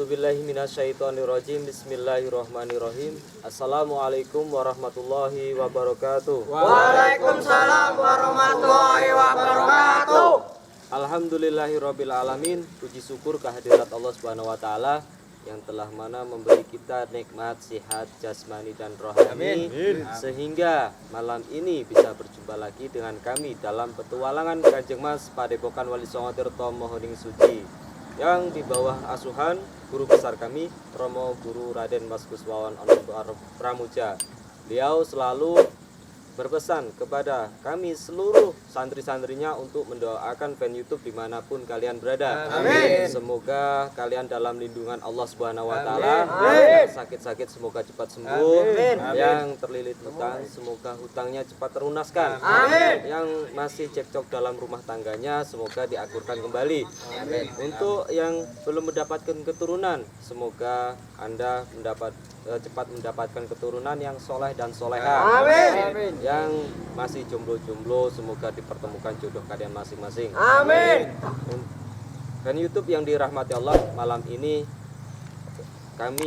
A'udzubillahi minasyaitonirrajim. Bismillahirrahmanirrahim. Assalamualaikum warahmatullahi wabarakatuh. Waalaikumsalam warahmatullahi wabarakatuh. Alhamdulillahirabbil alamin. Puji syukur kehadirat Allah Subhanahu wa taala yang telah mana memberi kita nikmat sehat jasmani dan rohani. Sehingga malam ini bisa berjumpa lagi dengan kami dalam petualangan Kanjeng Mas Padepokan Wali Songo Tirto Mohoning Suci yang di bawah asuhan guru besar kami Romo Guru Raden Mas Kuswawan Ono Pramuja. Beliau selalu berpesan kepada kami seluruh santri-santrinya untuk mendoakan fan YouTube dimanapun kalian berada. Amin. Semoga kalian dalam lindungan Allah Subhanahu wa taala. Sakit-sakit semoga cepat sembuh. Amin. Yang terlilit hutang semoga hutangnya cepat terlunaskan. Amin. Yang masih cekcok dalam rumah tangganya semoga diakurkan kembali. Amin. Untuk yang belum mendapatkan keturunan, semoga Anda cepat mendapatkan keturunan yang soleh dan soleha. Amin. Yang masih jomblo-jomblo semoga dipertemukan jodoh kalian masing-masing. Amin. Dan YouTube yang dirahmati Allah, malam ini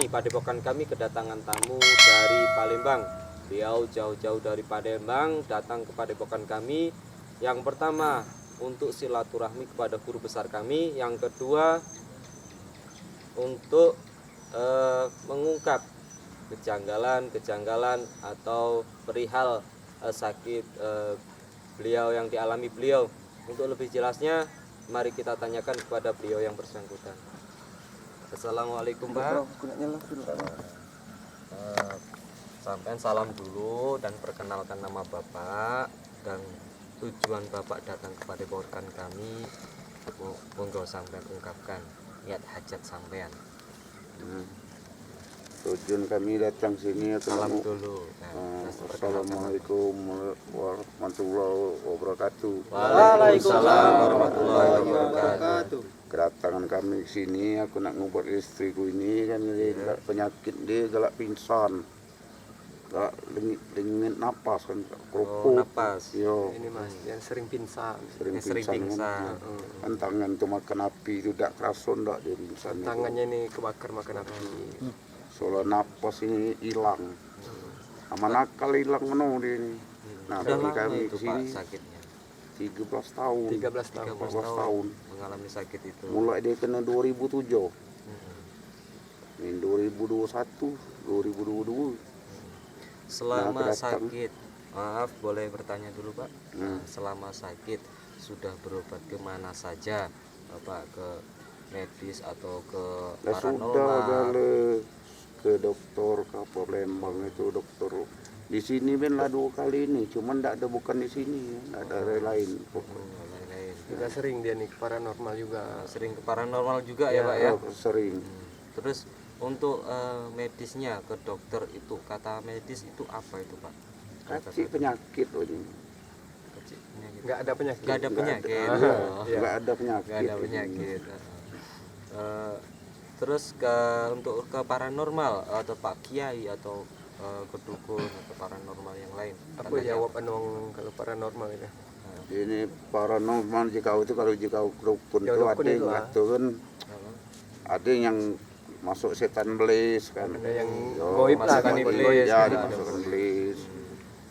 Padepokan kami kedatangan tamu dari Palembang. Beliau jauh-jauh dari Palembang datang ke Padepokan kami. Yang pertama untuk silaturahmi kepada guru besar kami, yang kedua untuk mengungkap kejanggalan atau perihal sakit beliau yang dialami beliau. Untuk lebih jelasnya mari kita tanyakan kepada beliau yang bersangkutan. Assalamualaikum Pak. Sampai salam dulu dan perkenalkan nama Bapak dan tujuan Bapak datang kepada Padepokan kami. Monggo sampean ungkapkan niat hajat sampean. Tujuan kami datang sini Salam dulu. Assalamualaikum warahmatullahi wabarakatuh. Waalaikumsalam warahmatullahi wabarakatuh. Kedatangan kami ke sini, aku nak ngubur istriku ini kan dia penyakit, dia galak pingsan, galak dingin napas kan, kerupuk. Napas. Yo. Ini Mas yang sering pingsan. Yang sering pingsan. Kan tangan tuh makan api itu tak kerason tak dia pingsan. Tangannya ini kebakar makan api. Soalnya napas ini hilang, sama nakal hilang menu dia ini. Nah, Sudah bagi lama kami itu ke Pak sini sakitnya. 13 tahun. 13 tahun. 13 tahun. mengalami sakit itu. Mulai dia kena 2007. Ini 2021, 2022. Selama Nah, kedatang. sakit, maaf boleh bertanya dulu Pak. Selama sakit sudah berobat kemana saja, Bapak, ke medis atau ke Lah sudah paranormal? kali ke dokter ke Palembang itu dokter. Di sini ben lah 2 kali ini, cuman tidak ada bukan di sini, tidak ada area lain. Lain-lain. Juga sering dia nih ke paranormal juga. Sering ke paranormal juga ya Pak ya. Sering. Terus untuk medisnya ke dokter itu, kata medis itu apa itu Pak? Kacik penyakit loh ini. Kecil penyakit. Nggak ada penyakit. Nggak ada penyakit. Nggak ada penyakit. Nggak ada penyakit. Terus untuk ke paranormal atau Pak Kiai atau ke dukun atau paranormal yang lain. Apa jawab anong kalau paranormal ini? Ini paranormal jika itu kalau jika dukun itu dukun ada itu yang lah. ngaturun, ada yang masuk setan belis kan. Ada yang Yo, goib lah kan masukkan itu. iblis. ya ada. dimasukkan belis.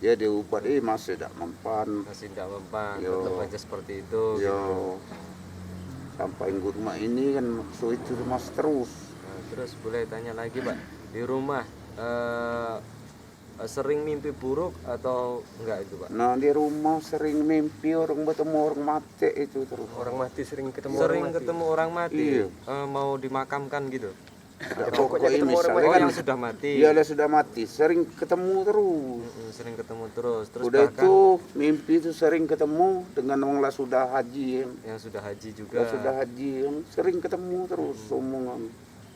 Ya diubat masih tidak mempan. Masih tidak mempan, Yo. tetap aja seperti itu. Gitu. Yo sampai ke rumah ini kan so itu mas terus. Nah, terus boleh tanya lagi Pak, di rumah sering mimpi buruk atau enggak itu Pak? Nah di rumah sering mimpi orang bertemu orang mati itu terus. Orang mati sering ketemu Sering orang mati. ketemu orang mati, Iya. Mau dimakamkan gitu? Ya, pokoknya ketemu orang Oh misalnya kan yang sudah mati. dia lah sudah mati, sering ketemu terus. Sering ketemu terus. Terus Udah bahkan itu mimpi itu sering ketemu dengan orang lah sudah haji, yang sudah haji juga. lah sudah haji, sering ketemu terus omongan.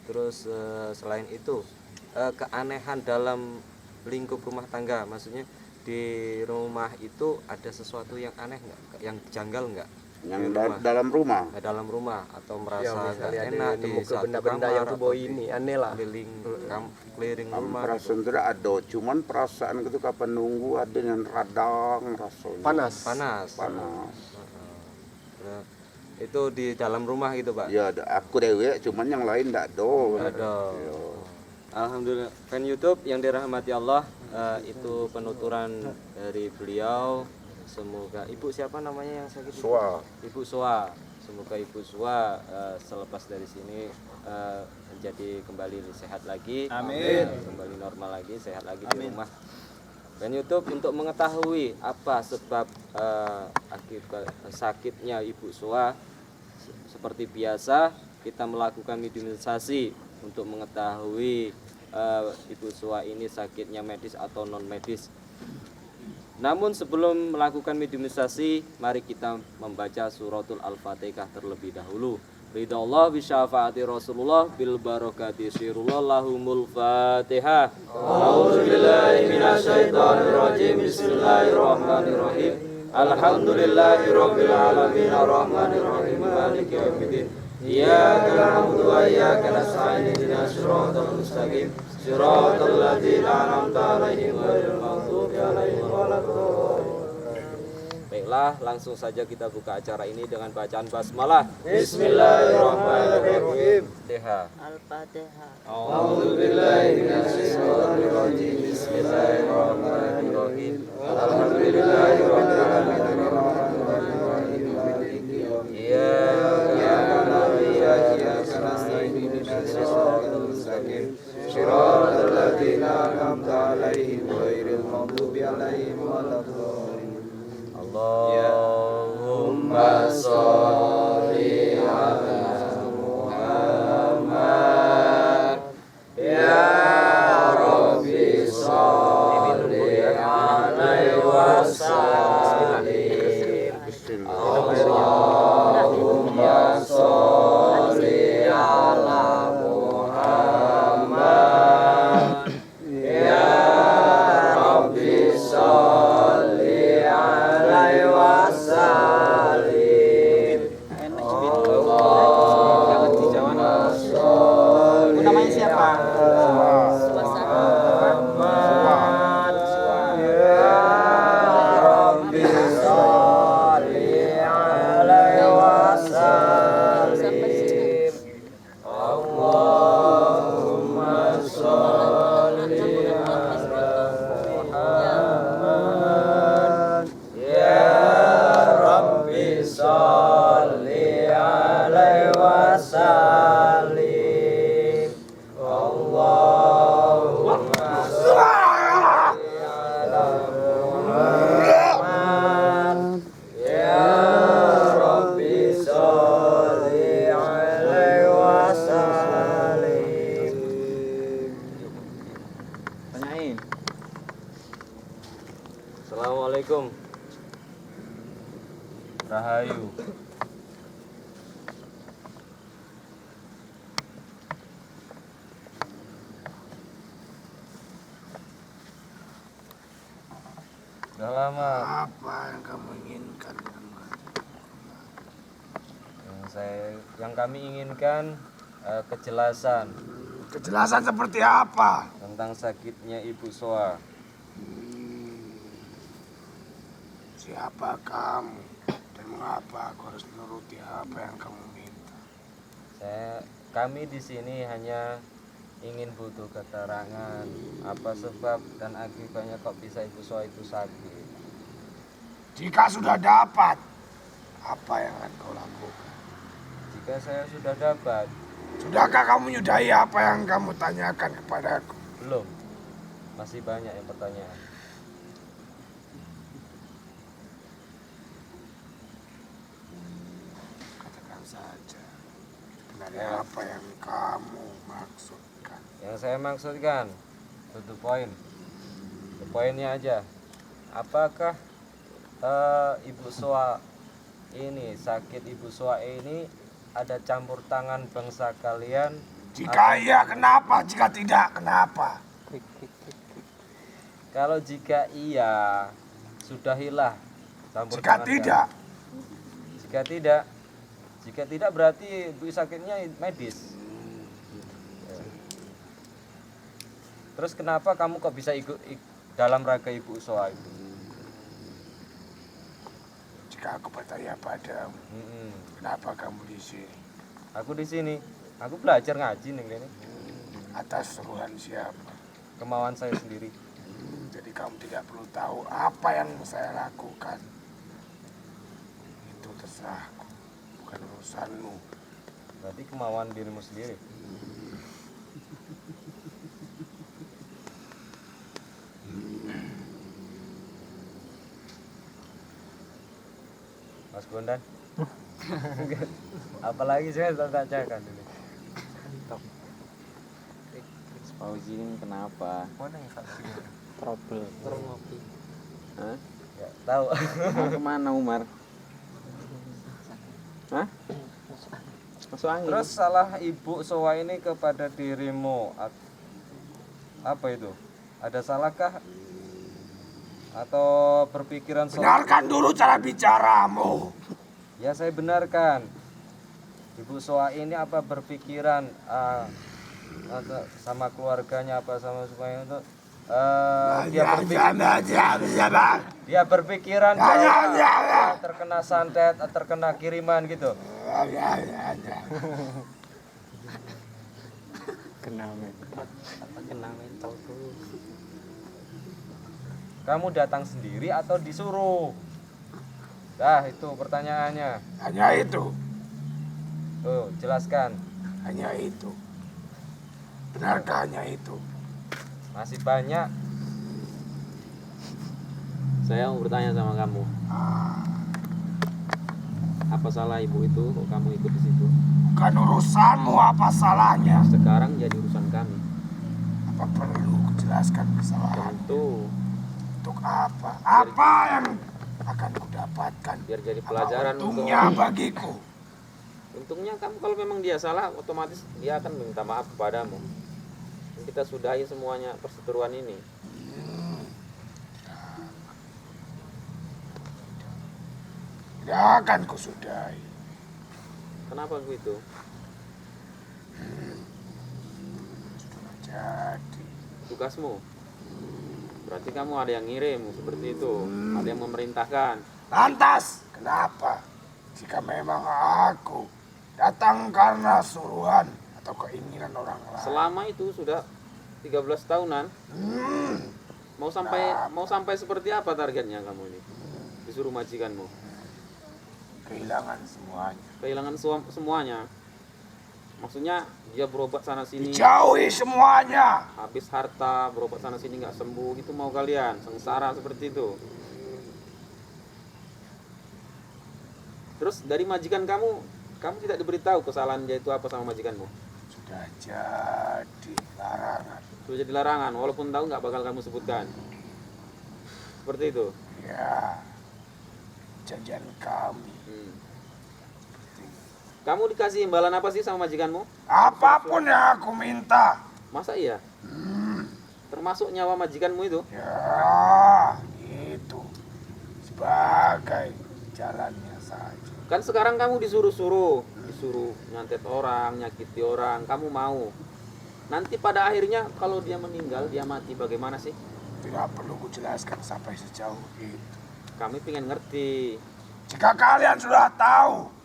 Terus selain itu keanehan dalam lingkup rumah tangga, maksudnya di rumah itu ada sesuatu yang aneh nggak, yang janggal nggak? Yang Di rumah. dalam rumah. Dalam rumah atau Ya merasa nggak misalnya ada enak di nemu ke satu benda-benda kamar yang tuh atau ini aneh lah. keliling rumah. Perasaan tidak ada, cuman perasaan itu kapan nunggu ada yang radang rasanya. Panas. Panas. Panas. Itu di dalam rumah gitu Pak? Ya aku dewek, cuman yang lain ndak ada. Ada. Alhamdulillah. Fan YouTube yang dirahmati Allah, itu penuturan dari beliau. Semoga Ibu siapa namanya yang sakit? Soa. Ibu Soa. Semoga Ibu Soa selepas dari sini menjadi kembali sehat lagi. Amin. Kembali normal lagi, sehat lagi di rumah. Dan YouTube untuk mengetahui apa sebab akibat sakitnya Ibu Soa, seperti biasa kita melakukan mediumisasi untuk mengetahui Ibu Soa ini sakitnya medis atau non medis. Namun sebelum melakukan mediumisasi, mari kita membaca suratul Al-Fatihah terlebih dahulu. Ridha Allah bi syafaati Rasulullah bil barakati sirullah lahumul Fatihah. A'udzubillahi minasyaitonir rajim. Bismillahirrahmanirrahim. Alhamdulillahirabbil alamin arrahmanir rahim maliki yaumiddin. Iyyaka na'budu wa iyyaka nasta'in ihdinas siratal mustaqim. Siratal ladzina an'amta 'alaihim ghairil maghdubi 'alaihim waladdallin. Baiklah, langsung saja kita buka acara ini dengan bacaan basmalah. Bismillahirrahmanirrahim. Al-Fatihah. A'udzubillahi minasyaitonir rajim. Bismillahirrahmanirrahim. Alhamdulillahirabbil alamin arrahmanirrahim maliki yaumiddin. Iyyaka na'budu wa iyyaka nasta'in ihdinas siratal mustaqim. Siratal ladzina an'amta 'alaihim ghairil maghdubi 'alaihim waladdallin. Allahumma sholli ala Muhammad. Ya Rabbi sholli alaihi wasallim. Allahumma sholli ala Muhammad. Ya Rabbi sholli alaihi wasallim. Allahumma sholli Namanya siapa? Muhammad. Ya Rabbi sholli alaihi wasallim. Allahumma sholli ala Muhammad. Ya Rabbi sholli alaihi wasallim. Allahumma sholli ala Muhammad. Ya Rabbi sholli alaihi wasallim. Tanyain. Assalamualaikum. Rahayu. Selamat. Apa yang kamu inginkan? Yang kami inginkan kejelasan Kejelasan seperti apa? tentang sakitnya Ibu Soa. Siapa kamu dan mengapa aku harus menuruti apa yang kamu minta? Kami di sini hanya ingin butuh keterangan apa sebab dan akibatnya kok bisa Ibu Soa itu sakit. Jika sudah dapat, apa yang akan kau lakukan? Jika saya sudah dapat, Sudahkah kamu menyudahi apa yang kamu tanyakan kepadaku? belum. Masih banyak yang pertanyaan. Katakan saja, sebenarnya apa yang kamu maksudkan? Yang saya maksudkan, to point. To poinnya aja. Apakah Ibu Soa ini, sakit Ibu Soa ini ada campur tangan bangsa kalian? Jika iya, kenapa? Jika tidak, kenapa? Kalau jika iya, sudahilah campur Jika tangan tidak, kalian. Jika tidak berarti Ibu sakitnya medis. Terus kenapa kamu kok bisa ikut dalam raga Ibu Soa itu? Jika aku bertanya padamu, kenapa kamu di sini? Aku di sini. Aku belajar ngaji nih ini. Atas suruhan siapa? Kemauan saya sendiri. Jadi kamu tidak perlu tahu apa yang saya lakukan. Itu terserahku, bukan urusanmu. Berarti kemauan dirimu sendiri. Mas Bondan. Apalagi saya tanyakan ini. Fauzi ini kenapa? Mana yang saksi? Trouble. Ngopi. Hah? Ya, tahu. Mau kemana Umar? Hah? Masuk angin. Terus salah ibu Sowa ini kepada dirimu apa itu? Ada salahkah? Atau berpikiran Benarkan dulu cara bicaramu. Ya saya benarkan. Ibu Soa ini apa berpikiran sama keluarganya apa sama semuanya itu dia berpikiran bahwa terkena santet, terkena kiriman gitu. Kena mental. Kena mental tuh. Kamu datang sendiri atau disuruh? Dah itu pertanyaannya. Hanya itu, Tuh, jelaskan. hanya itu. Benarkah hanya itu? Masih banyak. Saya mau bertanya sama kamu. Apa salah ibu itu kok kamu ikut di situ? Bukan urusanmu apa salahnya. Sekarang jadi urusan kami. Apa perlu kujelaskan kesalahan? Tentu Untuk apa? Apa yang akan kudapatkan? biar jadi Apa pelajaran untungnya bagiku? Untungnya kamu kalau memang dia salah, otomatis dia akan minta maaf kepadamu. Dan kita sudahi semuanya perseteruan ini. Tidak akan kusudahi. Kenapa begitu? Jadi, Tugasmu. Berarti kamu ada yang ngirim seperti itu, ada yang memerintahkan. lantas kenapa? Jika memang aku datang karena suruhan atau keinginan orang lain. Selama itu sudah 13 tahunan. Mau sampai seperti apa targetnya kamu ini? Disuruh majikanmu. Kehilangan semuanya. Kehilangan semuanya. Maksudnya dia berobat sana sini, Dijauhi semuanya. habis harta, berobat sana sini nggak sembuh, itu mau kalian sengsara seperti itu. Terus dari majikan kamu tidak diberitahu kesalahan dia itu apa sama majikanmu? Sudah jadi larangan. Sudah jadi larangan, walaupun tahu nggak bakal kamu sebutkan. Seperti itu. Ya, janjian kami. Kamu dikasih imbalan apa sih sama majikanmu? Apapun yang aku minta. Masa iya? Termasuk nyawa majikanmu itu? Ya, itu sebagai jalannya saja. Kan sekarang kamu disuruh nyantet orang, nyakiti orang, kamu mau. Nanti pada akhirnya kalau dia meninggal, dia mati, bagaimana sih? Tidak perlu kujelaskan sampai sejauh itu. Kami pengen ngerti. Jika kalian sudah tahu,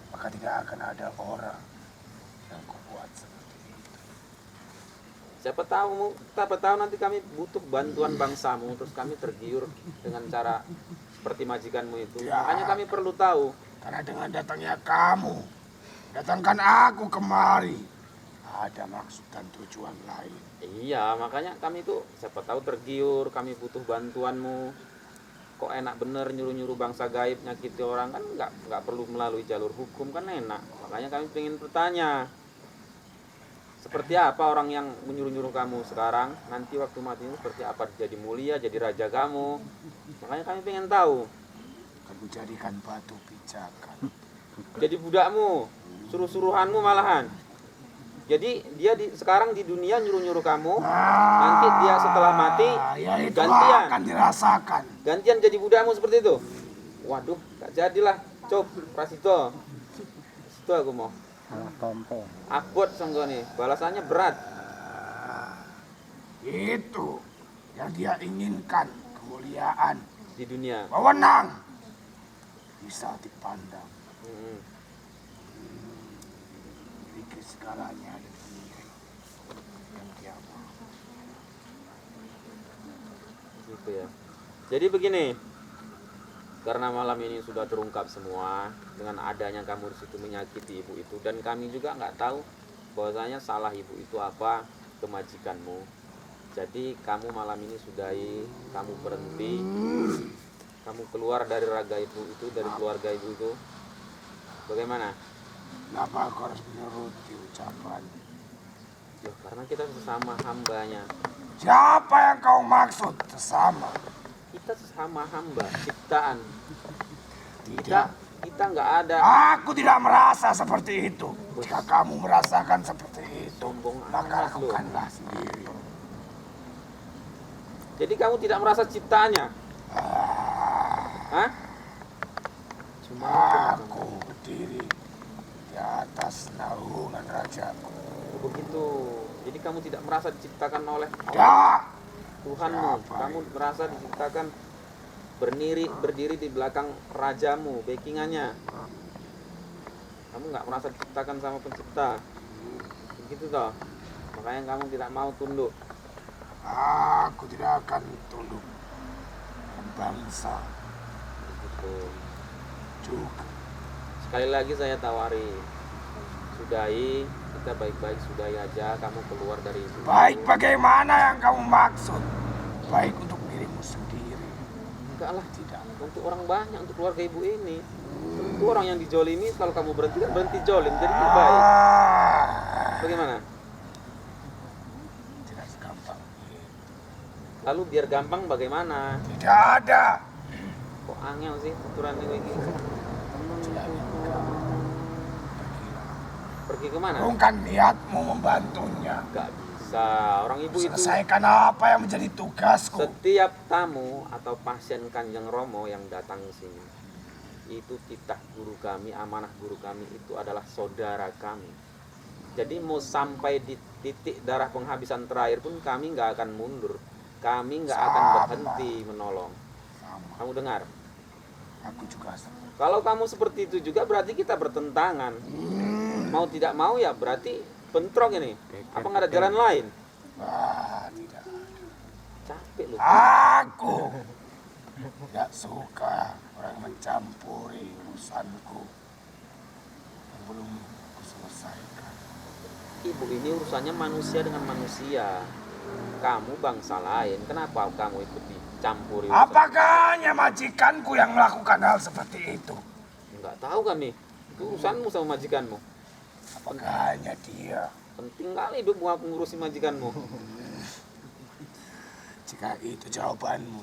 maka tidak akan ada orang yang kubuat seperti itu. Siapa tahu nanti kami butuh bantuan bangsamu, terus kami tergiur dengan cara seperti majikanmu itu. Ya. Makanya kami perlu tahu. Karena dengan datangnya kamu, datangkan aku kemari, ada maksud dan tujuan lain. Iya, makanya kami itu siapa tahu tergiur, kami butuh bantuanmu. Kok enak bener nyuruh-nyuruh bangsa gaib nyakiti orang, kan nggak perlu melalui jalur hukum, kan enak. Makanya kami pengen bertanya, seperti apa orang yang menyuruh-nyuruh kamu sekarang, nanti waktu mati itu seperti apa, jadi mulia, jadi raja kamu. Makanya kami pengen tahu. Kamu jadikan batu pijakan. Jadi budakmu, suruh-suruhanmu malahan. Jadi dia sekarang di dunia nyuruh-nyuruh kamu, nanti dia setelah mati Ya itu gantian. akan dirasakan. Gantian jadi budakmu seperti itu. Waduh, gak jadilah. Cop, Prasito. Situ aku mau. Akbot sanggo nih, balasannya berat. Itu yang dia inginkan, kemuliaan, Di dunia. wewenang. bisa dipandang. Hmm. Memiliki segalanya ada di diri yang dia mau. Gitu ya. Jadi begini, karena malam ini sudah terungkap semua dengan adanya kamu di situ menyakiti ibu itu, dan kami juga nggak tahu bahwasanya salah ibu itu apa kemajikanmu. Jadi kamu malam ini sudahi, kamu berhenti, kamu keluar dari raga ibu itu, dari keluarga ibu itu. Bagaimana? Kenapa aku harus menuruti ucapan? Ya, karena kita sesama hambanya. Siapa yang kau maksud sesama? Kita sesama hamba ciptaan. Tidak. Kita nggak ada. Aku tidak merasa seperti itu. Jika kamu merasakan seperti itu, Sombong maka amat lu. lakukanlah sendiri. Jadi kamu tidak merasa ciptaannya? Hah? Cuma Aku berdiri di atas naungan rajaku. begitu. Jadi kamu tidak merasa diciptakan oleh Tidak. Tuhanmu. Siapa Kamu itu? merasa diciptakan berdiri di belakang rajamu, backingannya. Kamu nggak merasa diciptakan sama pencipta. Begitu toh. Makanya kamu tidak mau tunduk. Aku tidak akan tunduk bangsa Begitu. juga. Sekali lagi saya tawari, sudahi, kita baik-baik sudahi aja. Kamu keluar dari itu. Baik bagaimana yang kamu maksud? Baik untuk dirimu sendiri. Enggak lah, Tidak. untuk orang banyak, untuk keluarga ibu ini. Itu orang yang dijolimi, kalau kamu berhenti kan berhenti jolim, jadi lebih baik. Bagaimana? Tidak segampang itu. Lalu biar gampang bagaimana? Tidak ada. Kok angel sih aturan ini? Tidak ada. Pergi kemana? Urungkan niatmu membantunya. Gak bisa. Orang ibu itu Selesaikan apa yang menjadi tugasku. setiap tamu atau pasien Kanjeng Romo yang datang ke sini, itu titah guru kami, amanah guru kami itu adalah saudara kami. Jadi mau sampai di titik darah penghabisan terakhir pun kami nggak akan mundur. Kami nggak akan Sama. berhenti menolong. Sama. Kamu dengar? Aku juga seperti Kalau kamu seperti itu juga berarti kita bertentangan. Mau tidak mau ya berarti bentrok ini. Apa nggak ada jalan lain? tidak. Capek lu. Aku tidak suka orang mencampuri urusanku yang belum aku selesaikan. Ibu ini urusannya manusia dengan manusia. Kamu bangsa lain, kenapa kamu ikut dicampuri? Apakah hanya majikanku yang melakukan hal seperti itu? Enggak tahu kami. Itu urusanmu sama majikanmu. Apakah hanya dia? Penting kali hidupmu aku ngurusi majikanmu. Jika itu jawabanmu,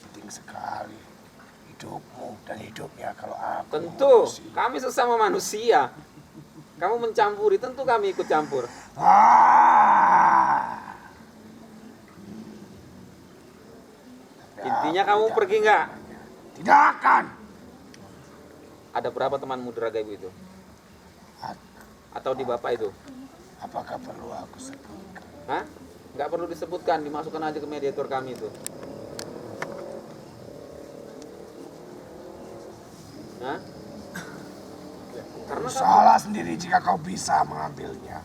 penting sekali hidupmu dan hidupnya kalau aku Tentu, mengurusi. kami sesama manusia. Kamu mencampuri, tentu kami ikut campur. Intinya kamu pergi nggak? Tidak akan. Ada berapa temanmu di raga ibu itu? Atau di bapak itu? Apakah perlu aku sebutkan? Hah? Nggak perlu disebutkan, dimasukkan aja ke mediator kami itu. Hah? Karena kamu, Salah sendiri jika kau bisa mengambilnya.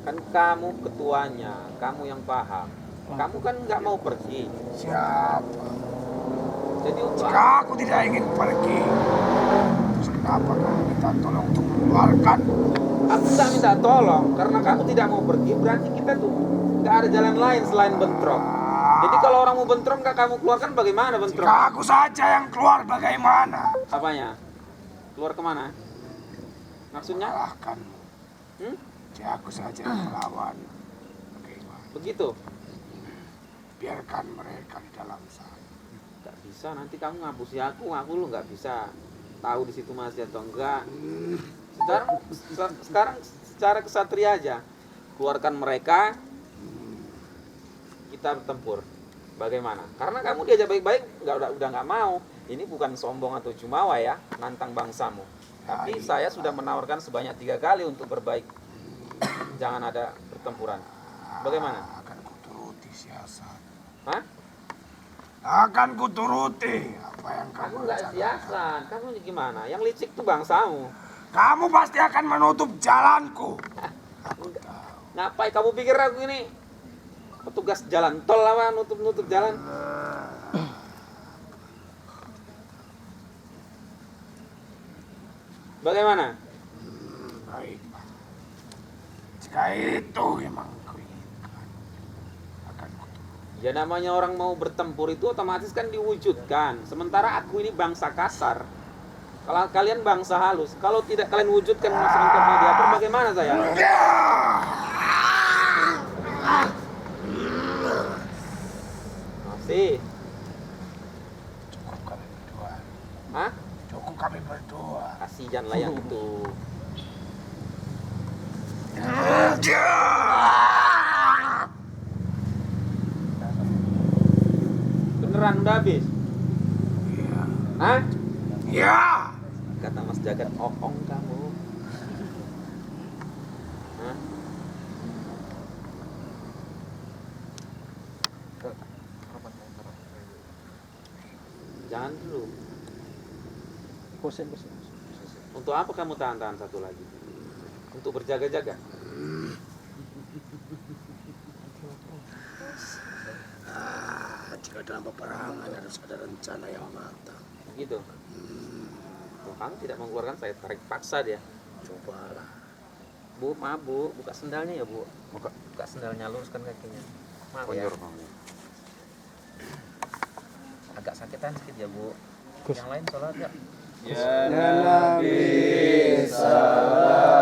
kan kamu ketuanya, kamu yang paham. Kamu kan nggak mau pergi. Siapa? Jadi untuk Jika aku tidak ingin pergi, terus kenapa kau minta tolong untuk mengeluarkan? aku nggak minta tolong karena kamu tidak mau pergi, berarti kita tuh nggak ada jalan lain selain bentrok. Jadi kalau orang mau bentrok nggak kamu keluarkan, bagaimana bentrok? Jika aku saja yang keluar, bagaimana? Apanya? Keluar kemana? Maksudnya? Kalahkanmu. Hmm? Jika aku saja yang melawan, bagaimana? Begitu? Biarkan mereka di dalam sana. Nggak bisa, nanti kamu ngapusi aku lu nggak bisa tahu di situ masih atau enggak. Sekarang secara kesatria aja, keluarkan mereka, kita bertempur. Bagaimana? Karena kamu diajak baik-baik, udah nggak mau. Ini bukan sombong atau jumawa ya, nantang bangsamu. Tapi saya sudah menawarkan sebanyak 3 kali untuk berbaik. Jangan ada pertempuran. Bagaimana? Akan kuturuti siasat. Hah? Akan kuturuti apa yang Aku kamu nggak rencanakan. siasan. Kamu ini gimana? Yang licik tuh bangsamu. Kamu pasti akan menutup jalanku. Ngapain kamu pikir aku ini petugas jalan tol apa nutup jalan? Bagaimana? Baik. Jika itu memang kuinginkan, akan kuturuti. Ya namanya orang mau bertempur itu otomatis kan diwujudkan. Sementara aku ini bangsa kasar. Kalau kalian bangsa halus, kalau tidak kalian wujudkan masukkan ke mediator, bagaimana saya? Masih. Cukup kami berdua. Hah? Cukup kami berdua. Kasihan lah yang itu. Beneran udah habis? Hah? Ya. Kata Mas Jagat, okong kamu. Hah? Jangan dulu. Bosen. Untuk apa kamu tahan-tahan satu lagi? Untuk berjaga-jaga? Jika dalam peperangan harus ada rencana yang matang. Gitu. Oh, kamu tidak mengeluarkan, saya tarik paksa dia. Cobalah. Bu, maaf bu, buka sendalnya ya bu. Buka sendalnya, luruskan kakinya. Maaf ya. Agak sakitan sedikit ya bu. Yang lain sholat ya. Ya Nabi salam.